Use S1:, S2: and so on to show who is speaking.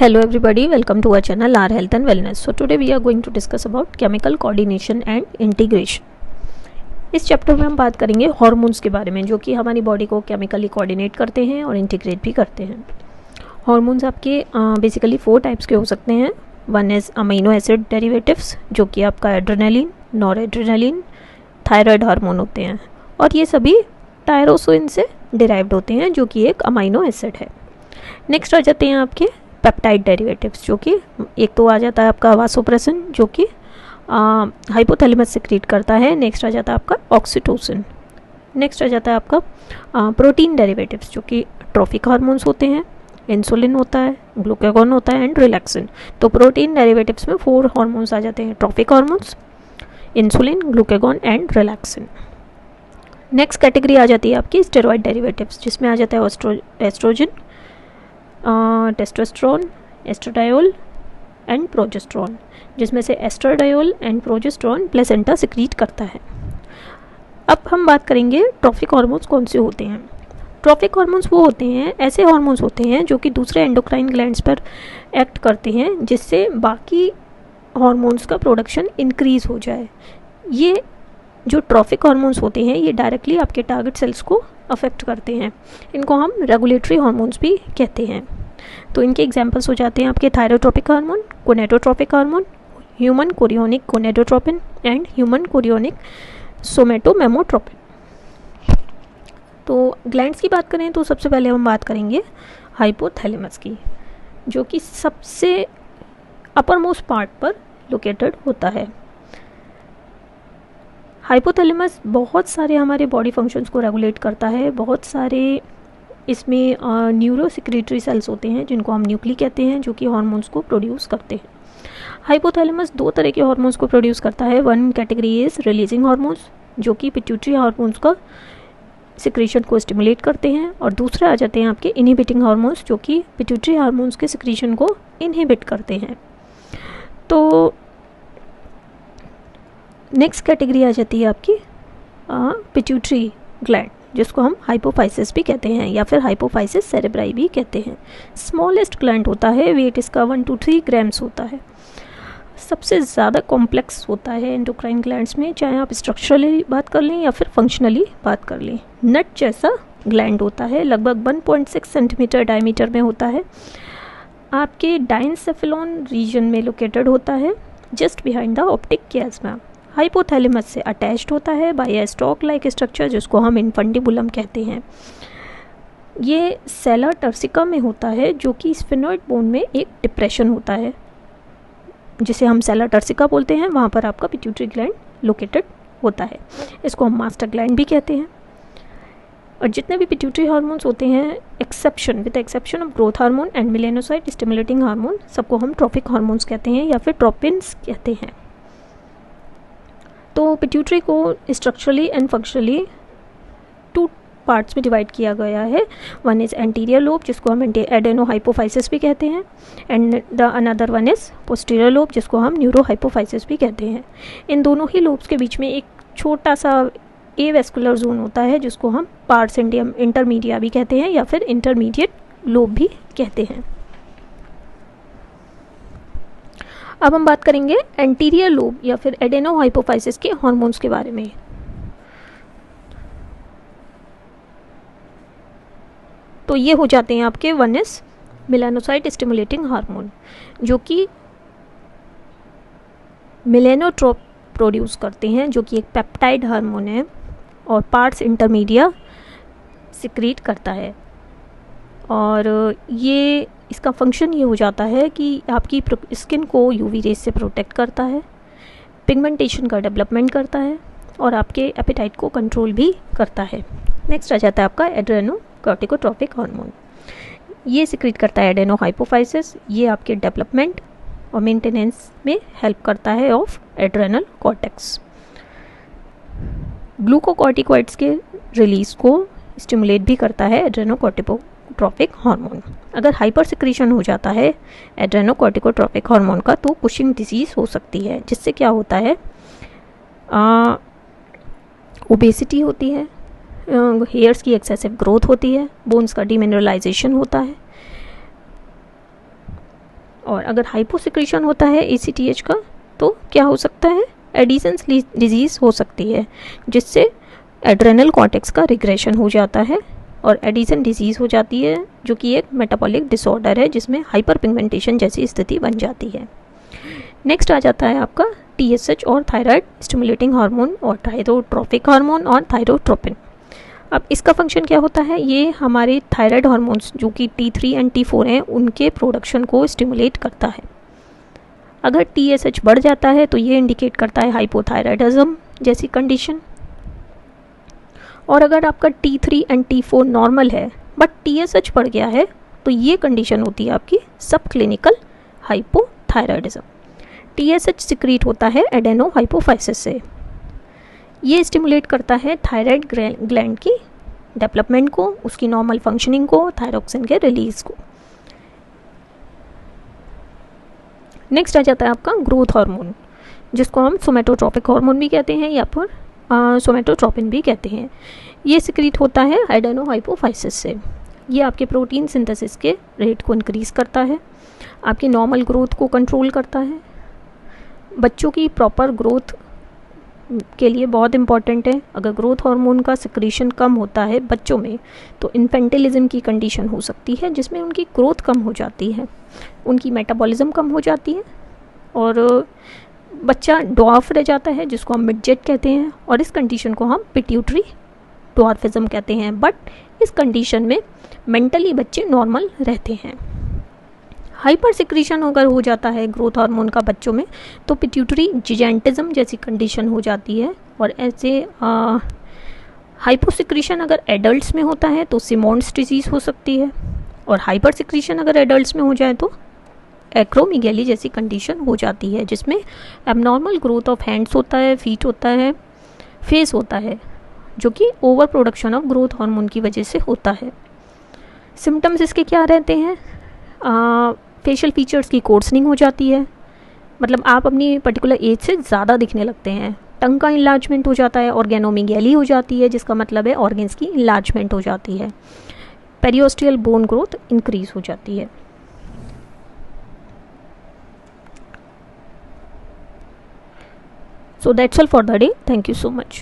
S1: Hello everybody, welcome to our channel our health and wellness. So today we are going to discuss about chemical coordination and integration. इस chapter में हम बात करेंगे hormones के बारे में, जो कि हमारी बॉडी को केमिकली कोऑर्डिनेट करते हैं और इंटीग्रेट भी करते हैं. हार्मोन्स आपके बेसिकली 4 टाइप्स के हो सकते हैं. One is amino acid derivatives, जो कि आपका एड्रेनालिन, नॉरएड्रेनालिन, थायराइड हार्मोन होते हैं, और ये सभी टायरोसिन से डिराइव्ड होते हैं, जो कि एक अमीनो एसिड है. नेक्स्ट आ जाते हैं आपके पेप्टाइड डेरिवेटिव्स, जो कि एक तो आ जाता है आपका वासोप्रेसिन, जो कि हाइपोथैलेमस सिक्रीट करता है. नेक्स्ट आ जाता है आपका ऑक्सीटोसिन. नेक्स्ट आ जाता है आपका प्रोटीन डेरिवेटिव्स, जो कि ट्रॉफिक हार्मोन्स होते हैं. इंसुलिन होता है, ग्लूकागॉन होता है एंड रिलैक्सिन. तो प्रोटीन डेरिवेटिव्स में 4 हार्मोन्स आ जाते हैं: trophic hormones, insulin, glucagon and relaxin. Next category आ जाती है आपकी स्टेरॉइड डेरिवेटिव्स, जिसमें आ जाता है estrogen, testosterone, estradiol and progesterone, जिसमें से estradiol and progesterone placenta secrete करता है. अब हम बात करेंगे ट्रॉफिक हार्मोन्स कौन से होते हैं. ट्रॉफिक हार्मोन्स वो होते हैं, ऐसे हार्मोन्स होते हैं जो कि दूसरे एंडोक्राइन ग्लैंड्स पर एक्ट करते हैं, जिससे बाकी हार्मोन्स का प्रोडक्शन इंक्रीज हो जाए. ये जो ट्रॉफिक हार्मोन्स होते हैं ये डायरेक्टली आपके टारगेट सेल्स को अफेक्ट करते हैं. इनको हम रेगुलेटरी हार्मोन्स भी कहते हैं. तो इनके एग्जांपल्स हो जाते हैं आपके thyrotropic hormone, gonadotropic hormone, human chorionic gonadotropin and human chorionic somatomammotropin. तो ग्लैंड्स की बात करें तो सबसे पहले हम बात करेंगे हाइपोथैलेमस की, जो कि सबसे अपर मोस्ट पार्ट पर लोकेटेड होता है. हाइपोथैलेमस बहुत सारे हमारे बॉडी फंक्शंस को रेगुलेट करता है. बहुत सारे इसमें न्यूरो सिक्रेटरी सेल्स होते हैं, जिनको हम न्यूक्ली कहते हैं, जो कि हार्मोन्स को प्रोड्यूस करते हैं. हाइपोथैलेमस 2 तरह के हार्मोन्स को प्रोड्यूस करता है. One category is releasing hormones, जो कि पिट्यूटरी हार्मोन्स का सिक्रीशन को स्टिमुलेट करते हैं, और दूसरे आ जाते हैं आपके इनहिबिटिंग हार्मोन्स, जो कि पिट्यूटरी हार्मोन्स के सिक्रीशन को इनहिबिट करते हैं. तो नेक्स्ट कैटेगरी आ जाती है आपकी पिट्यूटरी ग्लैंड, जिसको हम हाइपोफाइसिस भी कहते हैं या फिर हाइपोफाइसिस सेरेब्राई भी कहते हैं. स्मॉलेस्ट ग्लैंड होता है, वेट इसका 1 to 3 ग्राम्स होता है. सबसे ज़्यादा कॉम्प्लेक्स होता है एंडोक्राइन ग्लैंड्स में, चाहे आप स्ट्रक्चरली बात कर लें या फिर फंक्शनली बात कर लें. नट जैसा ग्लैंड होता है, लगभग 1.6 सेंटीमीटर डायमीटर में होता है. आपके डाइनसेफेलॉन रीजन में लोकेटेड होता है, just behind the optic chiasma. Hypothalamus से अटैच्ड होता है by a stalk like structure, जिसको हम इन्फंडिबुलम कहते हैं. ये सेला टर्सिका में होता है, जो कि स्फेनोइड बोन में एक डिप्रेशन होता है, जिसे हम सेला टर्सिका बोलते हैं. वहाँ पर आपका पिट्यूटरी ग्लैंड लोकेटेड होता है. इसको हम मास्टर ग्लैंड भी कहते हैं. और जितने भी पिट्यूटरी हार्मोन्स होते हैं, with the exception of growth hormone and melanocyte stimulating hormone, सबको हम ट्रॉफिक हार्मोन्स कहते हैं या फिर ट्रोपिन्स कहते हैं. तो पिट्यूटरी को स्ट्रक्चरली एंड फंक्शनली 2 पार्ट्स में डिवाइड किया गया है. वन इज़ एंटीरियर लोब, जिसको हम एडेनो हाइपोफाइसिस भी कहते हैं, and the another one is posterior lobe, जिसको हम न्यूरो हाइपोफाइसिस भी कहते हैं. इन दोनों ही लोब्स के बीच में एक छोटा सा ए वेस्कुलर जोन होता है, जिसको हम पार्स इंटरमीडिया भी कहते हैं या फिर इंटरमीडिएट लोब भी कहते हैं. अब हम बात करेंगे एंटीरियर लोब या फिर एडेनो हाइपोफाइसिस के हार्मोन्स के बारे में. तो ये हो जाते हैं आपके one is melanocyte stimulating hormone, जो कि मेलानोट्रोप प्रोड्यूस करते हैं, जो कि एक पेप्टाइड हार्मोन है, और पार्स इंटरमीडिया सिक्रीट करता है. और ये इसका फंक्शन ये हो जाता है कि आपकी स्किन को यूवी रेज से प्रोटेक्ट करता है, पिगमेंटेशन का डेवलपमेंट करता है, और आपके एपेटाइट को कंट्रोल भी करता है. नेक्स्ट आ जाता है आपका एड्रेनोकॉर्टिकोट्रोपिक हार्मोन. ये सिक्रीट करता है एडेनो हाइपोफाइसिस. ये आपके डेवलपमेंट और मेंटेनेंस में हेल्प करता है ऑफ एड्रेनल कॉर्टेक्स. ग्लूकोकॉर्टिकॉइड्स के रिलीज को स्टिमुलेट भी करता है एड्रेनोकॉर्टिकोट्रोपिक हार्मोन. अगर हाइपर सिक्रीशन हो जाता है एड्रेनोकॉर्टिकोट्रोपिक हार्मोन का, तो कुशिंग डिजीज़ हो सकती है, जिससे क्या होता है, ओबेसिटी होती है, हेयर्स की एक्सेसिव ग्रोथ होती है, बोन्स का डीमिनरलाइजेशन होता है, और अगर हाइपोसिक्रीशन होता है ACTH का तो क्या हो सकता है, एडिसन्स डिजीज़ हो सकती है, जिससे एड्रेनल कॉर्टेक्स का रिग्रेशन हो जाता है और एडिसन डिजीज़ हो जाती है, जो कि एक मेटाबॉलिक डिसऑर्डर है जिसमें हाइपर पिगमेंटेशन जैसी स्थिति बन जाती है। नेक्स्ट आ जाता है आपका TSH और थायराइड स्टिमुलेटिंग हार्मोन और थायरोट्रोपिक हार्मोन और थायरोट्रोपिन। अब इसका फंक्शन क्या होता है, ये हमारे थायराइड हार्मोन्स जो कि T3 एंड T4 हैं उनके प्रोडक्शन को स्टिमुलेट करता है। अगर TSH बढ़ जाता है तो ये इंडिकेट करता है हाइपोथायराइडिज्म जैसी कंडीशन। और अगर आपका T3 एंड T4 नॉर्मल है बट TSH बढ़ गया है तो ये कंडीशन होती है आपकी सब क्लिनिकल हाइपोथायराइडिज्म। TSH सिक्रीट होता है एडेनो हाइपोफाइसिस से। ये स्टिमुलेट करता है थायराइड ग्लैंड की डेवलपमेंट को, उसकी नॉर्मल फंक्शनिंग को, थायरोक्सिन के रिलीज को। नेक्स्ट आ जाता है आपका ग्रोथ हार्मोन, जिसको हम सोमेटोट्रोपिक हार्मोन भी कहते हैं या फिर सोमेटोट्रोपिन भी कहते हैं। ये सिक्रीट होता है एडेनो हाइपोफाइसिस से। ये आपके प्रोटीन सिंथेसिस के रेट को इंक्रीज़ करता है, आपकी नॉर्मल ग्रोथ को कंट्रोल करता है। बच्चों की प्रॉपर ग्रोथ के लिए बहुत इंपॉर्टेंट है। अगर ग्रोथ हार्मोन का सिक्रीशन कम होता है बच्चों में तो इन्फेंटिलिज्म की कंडीशन हो सकती है, जिसमें उनकी ग्रोथ कम हो जाती है, उनकी मेटाबॉलिज्म कम हो जाती है और बच्चा ड्वार्फ रह जाता है, जिसको हम मिडजेट कहते हैं। और इस कंडीशन को हम पिट्यूटरी ड्वार्फिज्म कहते हैं। बट इस कंडीशन में मेंटली बच्चे नॉर्मल रहते हैं। हाइपर सिक्रीशन अगर हो जाता है ग्रोथ हार्मोन का बच्चों में तो पिट्यूटरी जिजेंटिज्म जैसी कंडीशन हो जाती है। और ऐसे हाइपोसिक्रीशन अगर एडल्ट्स में होता है तो सिमोन्स डिजीज़ हो सकती है। और हाइपर सिक्रीशन अगर एडल्ट्स में हो जाए तो एक्रोमीगैली जैसी कंडीशन हो जाती है, जिसमें एबनॉर्मल ग्रोथ ऑफ हैंड्स होता है, फीट होता है, फेस होता है, जो कि over production of growth hormone की वजह से होता है। सिम्टम्स इसके क्या रहते हैं, फेशियल फीचर्स की कोर्सनिंग हो जाती है, मतलब आप अपनी पर्टिकुलर एज से ज़्यादा दिखने लगते हैं। टंग का इन्लार्जमेंट हो जाता है, ऑर्गेनोमीगैली हो जाती है, जिसका मतलब है ऑर्गेन्स की इन्लार्जमेंट हो जाती है। पेरियोस्टियल बोन ग्रोथ इंक्रीज हो जाती है। So that's all for the day. Thank you so much.